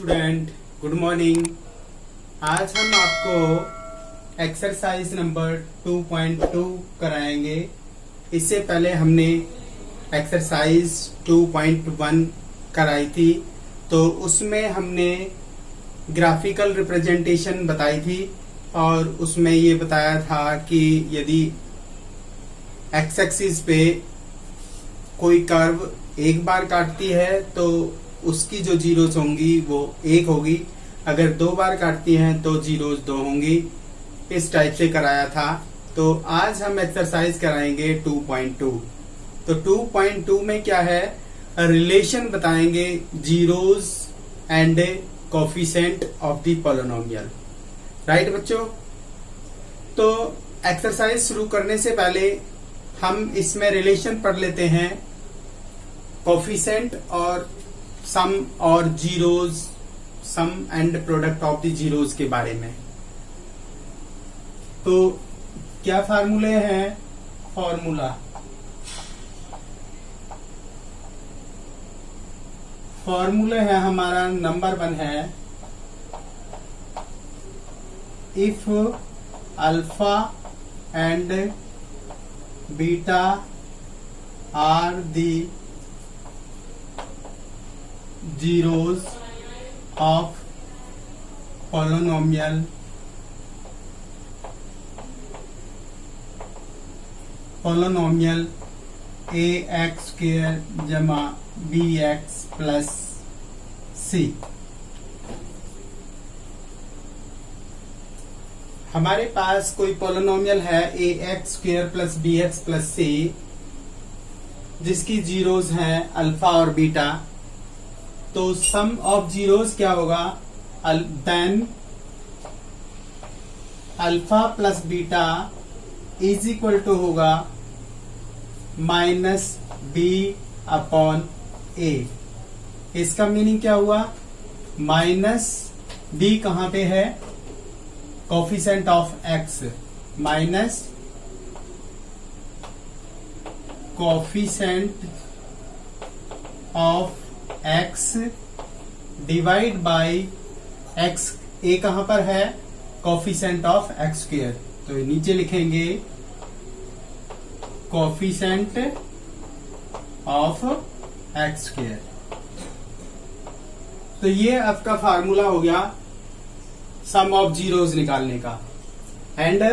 Student, good morning. आज हम आपको एक्सरसाइज नंबर 2.2 कराएंगे। इससे पहले हमने एक्सरसाइज 2.1 कराई थी, तो उसमें हमने ग्राफिकल रिप्रेजेंटेशन बताई थी और उसमें ये बताया था कि यदि एक्स एक्सिस पे कोई कर्व एक बार काटती है तो उसकी जो जीरोस होंगी वो 1 होगी, अगर 2 बार काटती हैं तो जीरोस 2 होंगी। इस टाइप से कराया था। तो आज हम एक्सरसाइज कराएंगे 2.2। तो 2.2 में क्या है, रिलेशन बताएंगे zeros and coefficient of the polynomial. Right बच्चों, तो एक्सरसाइज शुरू करने से पहले हम इसमें रिलेशन पढ़ लेते हैं कोफिशिएंट और सम और zeros, sum and product of the zeros के बारे में। तो क्या फार्मूले हैं? फॉर्मूले है हमारा नंबर 1 है, if alpha and beta are the zeros of polynomial ax square जमा bx प्लस c। हमारे पास कोई पोलिनोमियल है ax square plus bx plus c, जिसकी जीरोस हैं अल्फा और बीटा। तो सम ऑफ जीरोस क्या होगा? Then alpha plus beta is equal to होगा माइनस बी अपॉन ए। इसका मीनिंग क्या हुआ? माइनस बी कहां पे है? Coefficient of x, minus coefficient of x divide by x. A कहां पर है? Coefficient of x square. तो नीचे लिखेंगे कोफिशिएंट ऑफ एक्स स्क्वायर। तो ये आपका फार्मूला हो गया सम ऑफ जीरोस निकालने का। एंड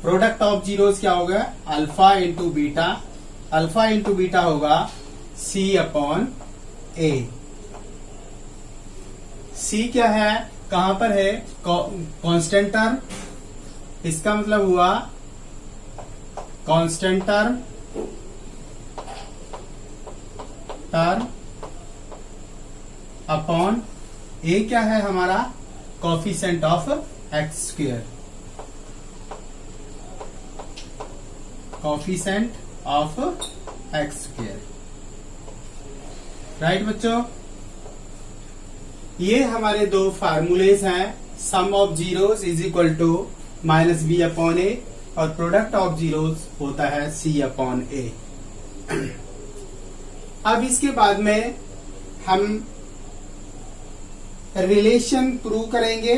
प्रोडक्ट ऑफ जीरोस क्या होगा? Alpha into beta. Alpha into beta होगा C अपॉन ए। C क्या है? कहां पर है? Constant term. इसका मतलब हुआ कांस्टेंट टर्म अपॉन ए क्या है हमारा? Coefficient of x square. Coefficient of x square. Right बच्चों, ये हमारे दो फार्मूलेज हैं। Sum of zeros is equal to minus B upon a और प्रोडक्ट ऑफ जीरोस होता है सी अपॉन ए। अब इसके बाद में हम रिलेशन प्रूव करेंगे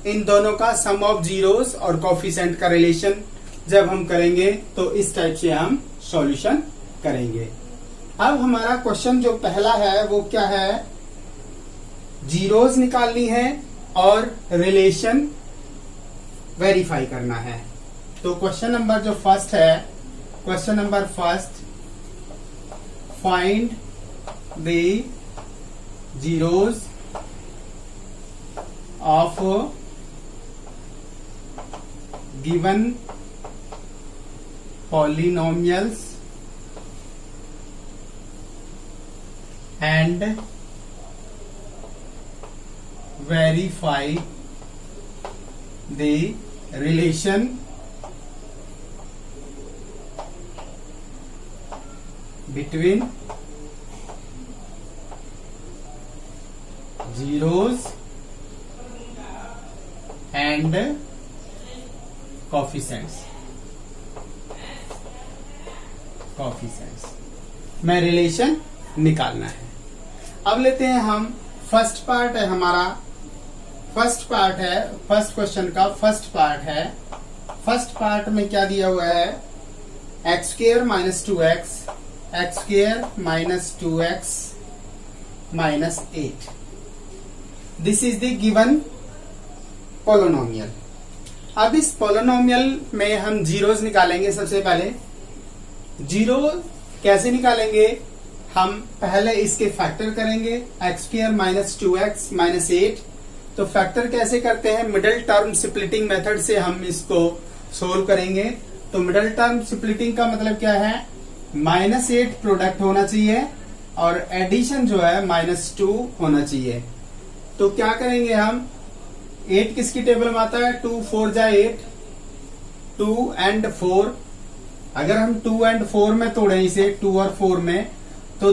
इन दोनों का, सम ऑफ जीरोस और कोफिशिएंट का रिलेशन। जब हम करेंगे तो इस टाइप से हम सॉल्यूशन करेंगे। अब हमारा क्वेश्चन जो पहला है वो क्या है? जीरोस निकालनी है और रिलेशन वेरीफाई करना है। तो क्वेश्चन नंबर जो फर्स्ट है, question number first, find the zeros of given polynomials and verify the relation between zeros and coefficients। में रिलेशन निकालना है। अब लेते हैं हम फर्स्ट पार्ट है हमारा, फर्स्ट क्वेश्चन का फर्स्ट पार्ट है। फर्स्ट पार्ट में क्या दिया हुआ है, x square minus 2x, x square minus 2x minus 8। This is the given polynomial. अब इस पोलोनोमियल में हम जीरोस निकालेंगे। सबसे पहले जीरो कैसे निकालेंगे, हम पहले इसके फैक्टर करेंगे, x square minus 2x minus 8। तो फैक्टर कैसे करते हैं, मिडिल टर्म स्प्लिटिंग मेथड से हम इसको सोल्व करेंगे। तो मिडिल टर्म स्प्लिटिंग का मतलब क्या है, -8 प्रोडक्ट होना चाहिए और एडिशन जो है -2 होना चाहिए। तो क्या करेंगे हम, 8 किसकी टेबल में आता है, 2 4 जा 8, 2 and 4। अगर हम 2 and 4 में तोड़े इसे, 2 और 4 में, तो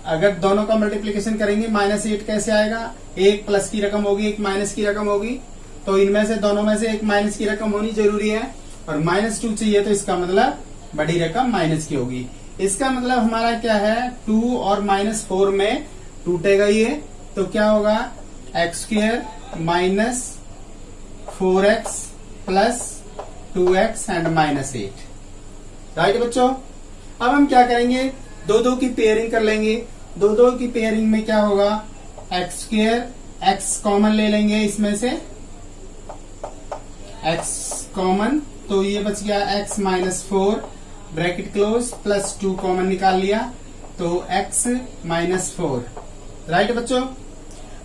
अगर दोनों का मल्टीप्लिकेशन करेंगे -8 कैसे आएगा, एक प्लस की रकम होगी, एक माइनस की रकम होगी। तो इनमें से दोनों में से एक माइनस की रकम होनी जरूरी है और -2 चाहिए, तो इसका मतलब बड़ी रकम माइनस की होगी। इसका मतलब हमारा क्या है, 2 और -4 में टूटेगा ये। तो क्या होगा, x square minus 4x plus 2x and -8। Right बच्चों। अब हम क्या करेंगे, दो की पेयरिंग कर लेंगे। दो की पेयरिंग में क्या होगा, एक्स स्क्वायर, एक्स कॉमन ले लेंगे इसमें से, एक्स कॉमन, तो ये बच गया x minus 4 bracket close plus 2 common निकाल लिया, तो x माइनस 4। राइट बच्चों।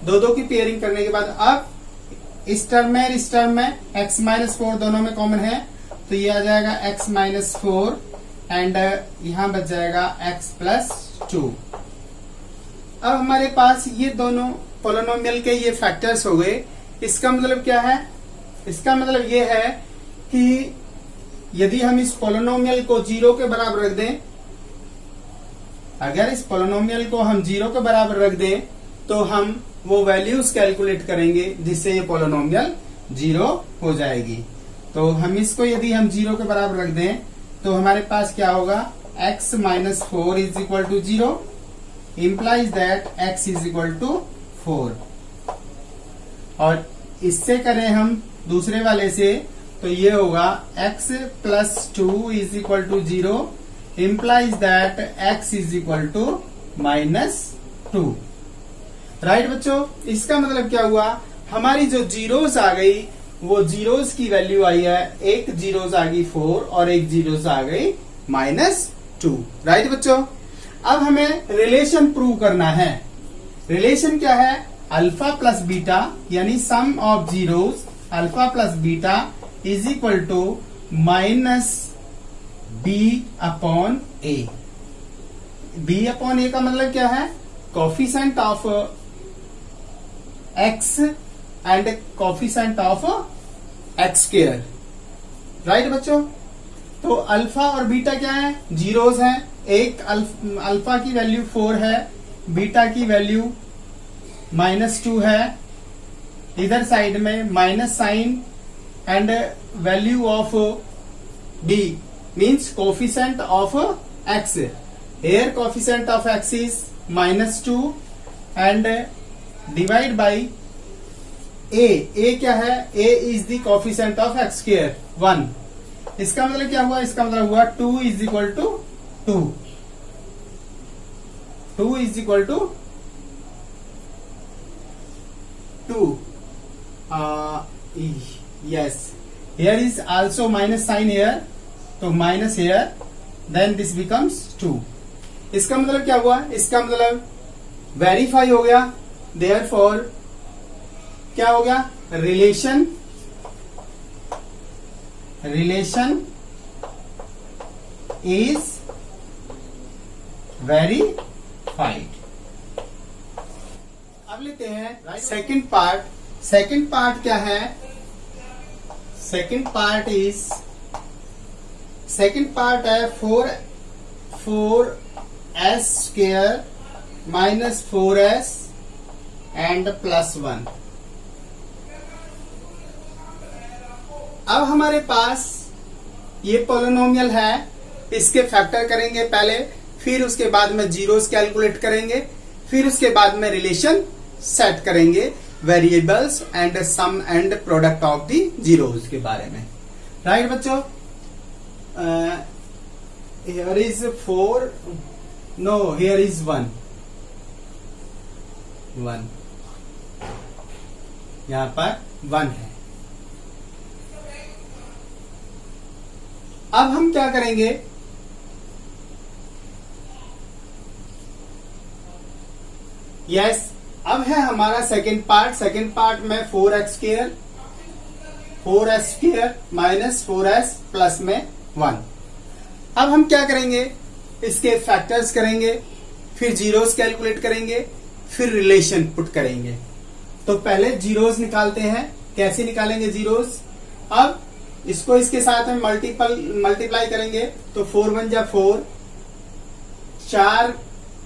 दो की पेयरिंग करने के बाद अब इस टर्म में इस टर्म में x माइनस 4 दोनों में कॉमन है, तो ये आ जाएगा x माइनस 4 एंड यहां बच जाएगा x प्लस 2। अब हमारे पास ये दोनों पोलिनोमियल के ये फैक्टर्स हो गए। इसका मतलब क्या है, इसका मतलब ये है कि यदि हम इस पोलिनोमियल को 0 के बराबर रख दें, अगर इस पोलिनोमियल को हम 0 के बराबर रख दें तो हम वो वैल्यूज कैलकुलेट करेंगे जिससे ये पोलिनोमियल 0 हो जाएगी। तो हम इसको यदि हम 0 के बराबर रख दें तो हमारे पास क्या होगा, x minus 4 is equal to 0 implies that x is equal to 4। और इससे करें हम दूसरे वाले से तो ये होगा x plus 2 is equal to 0 implies that x is equal to -2। Right बच्चों। इसका मतलब क्या हुआ, हमारी जो जीरोस आ गई वो जीरोस की वैल्यू आई है, एक जीरोस आ गई 4 और एक जीरोस आ गई -2। राइट बच्चों। अब हमें रिलेशन प्रूव करना है। रिलेशन क्या है, अल्फा प्लस बीटा यानी sum of zeros alpha plus beta is equal to -b upon a। b upon a का मतलब क्या है, coefficient of x and coefficient of x square. Right बच्चों। तो अल्फा और बीटा क्या है, जीरोस हैं। एक अल्फा की वैल्यू 4 है, बीटा की वैल्यू -2 है, इधर साइड में minus sign and value of b means coefficient of x। here coefficient of x is -2 and divide by a क्या है, a is the coefficient of x square 1। इसका मतलब क्या हुआ, इसका मतलब हुआ 2 is equal to 2, 2 is equal to 2। yes, here is also minus sign here, तो minus here, then this becomes 2। इसका मतलब क्या हुआ, इसका मतलब वेरीफाई हो गया। देयरफॉर क्या हो गया, रिलेशन इज वेरीफाइड। अब लेते हैं सेकंड पार्ट। सेकंड पार्ट क्या है, सेकंड पार्ट है 4s square minus 4s and +1। अब हमारे पास ये पोलिनोमियल है, इसके फैक्टर करेंगे पहले, फिर उसके बाद में जीरोस कैलकुलेट करेंगे, फिर उसके बाद में रिलेशन सेट करेंगे variables and sum and product of the zeros के बारे में। राइट बच्चों, here is 4, no here is 1, यहां पर 1 है। अब हम क्या करेंगे, यस अब है हमारा सेकेंड पार्ट में 4x² माइनस 4s प्लस में 1। अब हम क्या करेंगे, इसके फैक्टर्स करेंगे, फिर जीरोस कैलकुलेट करेंगे, फिर रिलेशन पुट करेंगे। तो पहले जीरोस निकालते हैं। कैसे निकालेंगे जीरोस, अब इसको इसके साथ में मल्टीप्लाई करेंगे तो 4 1 जा 4, 4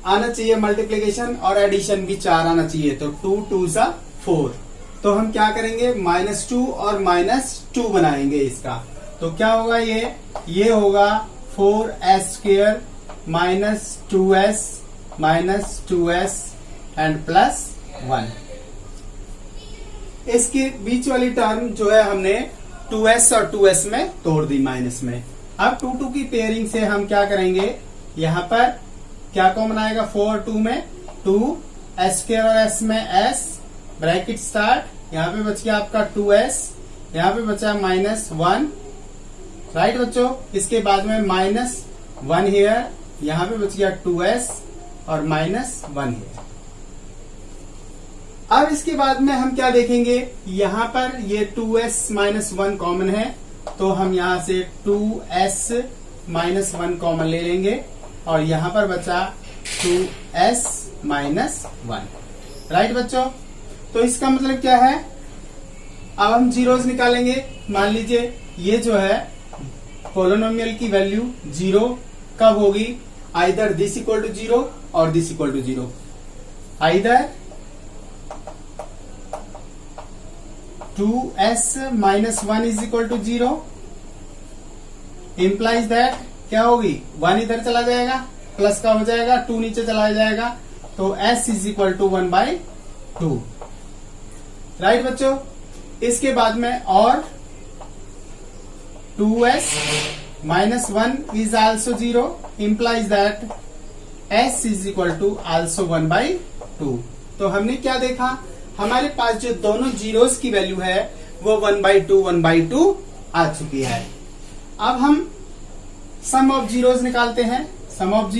आना चाहिए मल्टीप्लीकेशन, और एडिशन भी 4 आना चाहिए, तो 2 2 जा 4। तो हम क्या करेंगे, -2 और -2 बनाएंगे इसका। तो क्या होगा, ये होगा 4s² -2s एंड प्लस 1। इसकी बीच वाली टर्म जो है हमने 2s और 2s में तोड़ दी माइनस में। अब 2 2 की पेयरिंग से हम क्या करेंगे, यहां पर क्या कॉमन आएगा, 4 2 में 2, s² और s में s, ब्रैकेट स्टार्ट, यहाँ पे बच गया आपका 2s, यहाँ पे बचा -1। राइट बच्चों, इसके बाद में -1 हियर, यहाँ पे बच गया 2s और -1 हियर। अब इसके बाद में हम क्या देखेंगे, यहां पर ये 2s -1 कॉमन है, तो हम यहां से 2s -1 कॉमन ले लेंगे, और यहां पर बचा 2s -1। राइट बच्चों, तो इसका मतलब क्या है, अब हम जीरोस निकालेंगे। मान लीजिए ये जो है पोलिनोमियल की वैल्यू 0 कब होगी, आइदर दिस इक्वल टू 0 और this equal to 0, either 2s -1 is equal to 0 implies that क्या होगी, 1 इधर चला जाएगा, प्लस का हो जाएगा, 2 नीचे चला जाएगा, तो s is equal to 1/2। Right बच्चों, इसके बाद में और 2s -1 is also 0 implies that s is equal to also 1/2। तो हमने क्या देखा, हमारे पास जो दोनों जीरोस की वैल्यू है वो 1/2 आ चुकी है। अब हम सम ऑफ जीरोस निकालते हैं। सम ऑफ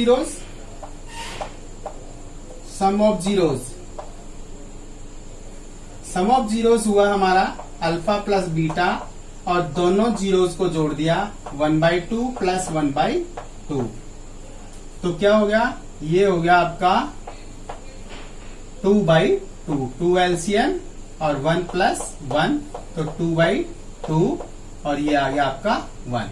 जीरोस हुआ हमारा अल्फा प्लस बीटा, और दोनों जीरोस को जोड़ दिया 1/2 प्लस 1/2। तो क्या हो गया, ये हो गया आपका 2/2, 2 एलसीएम और 1 प्लस 1, तो 2/2, और ये आ गया आपका 1।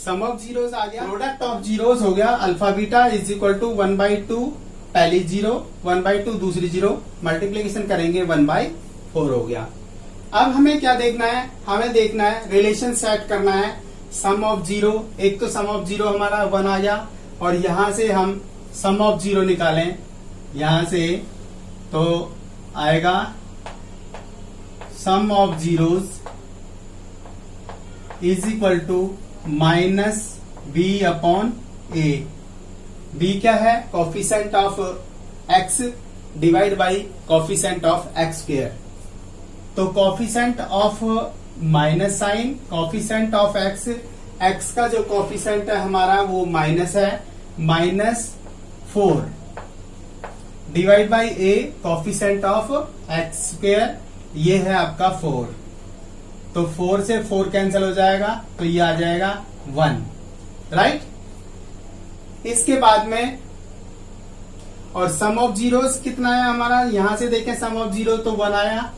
सम ऑफ जीरोस आ गया। प्रोडक्ट ऑफ जीरोस हो गया alpha beta is equal to 1/2, पहली 0, 1/2 दूसरी 0, मल्टीप्लीकेशन करेंगे 1/4 हो गया। अब हमें क्या देखना है, हमें देखना है रिलेशन सेट करना है सम ऑफ 0। एक तो सम ऑफ 0 हमारा 1 आ गया, और यहां से हम सम ऑफ 0 निकालें, यहां से तो आएगा sum of zeros is equal to -b/a। b क्या है, coefficient of x divide by coefficient of x²। तो coefficient of minus sign, coefficient of x, x का जो कोफिशिएंट है हमारा वो माइनस है, -4 divide by a coefficient of x², ये है आपका 4। तो 4 से 4 कैंसिल हो जाएगा, तो ये आ जाएगा 1। राइट, इसके बाद में और सम ऑफ जीरोस कितना है हमारा, यहां से देखें सम ऑफ जीरो तो 1 आया,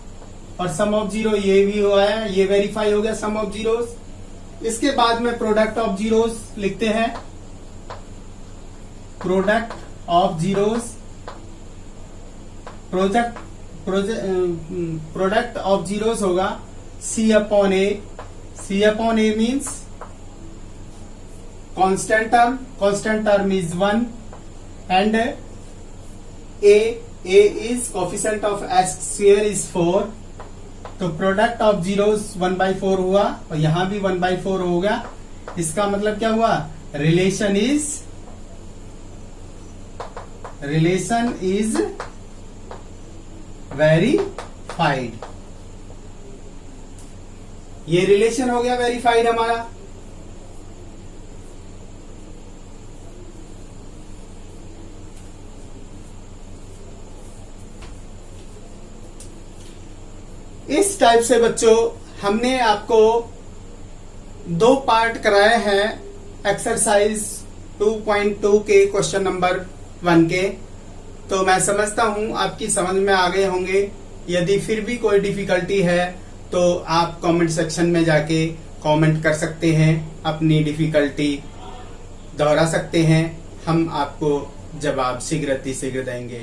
और सम ऑफ 0 ये भी हुआ है, ये वेरीफाई हो गया सम ऑफ जीरोस। इसके बाद में प्रोडक्ट ऑफ जीरोस लिखते हैं। Product of zeros, product of zeros होगा C/A। C/A means constant term is 1 and A is coefficient of S square is 4, तो प्रोडक्ट ऑफ जीरोस 1/4 हुआ और यहां भी 1/4 होगा। इसका मतलब क्या हुआ? Relation is verified. ये रिलेशन हो गया वेरीफाइड हमारा। इस टाइप से बच्चों हमने आपको 2 पार्ट कराए हैं एक्सरसाइज 2.2 के क्वेश्चन नंबर 1 के। तो मैं समझता हूं आपकी समझ में आ गए होंगे। यदि फिर भी कोई डिफिकल्टी है तो आप कमेंट सेक्शन में जाके कमेंट कर सकते हैं, अपनी डिफिकल्टी दोहरा सकते हैं, हम आपको जवाब शीघ्र देंगे।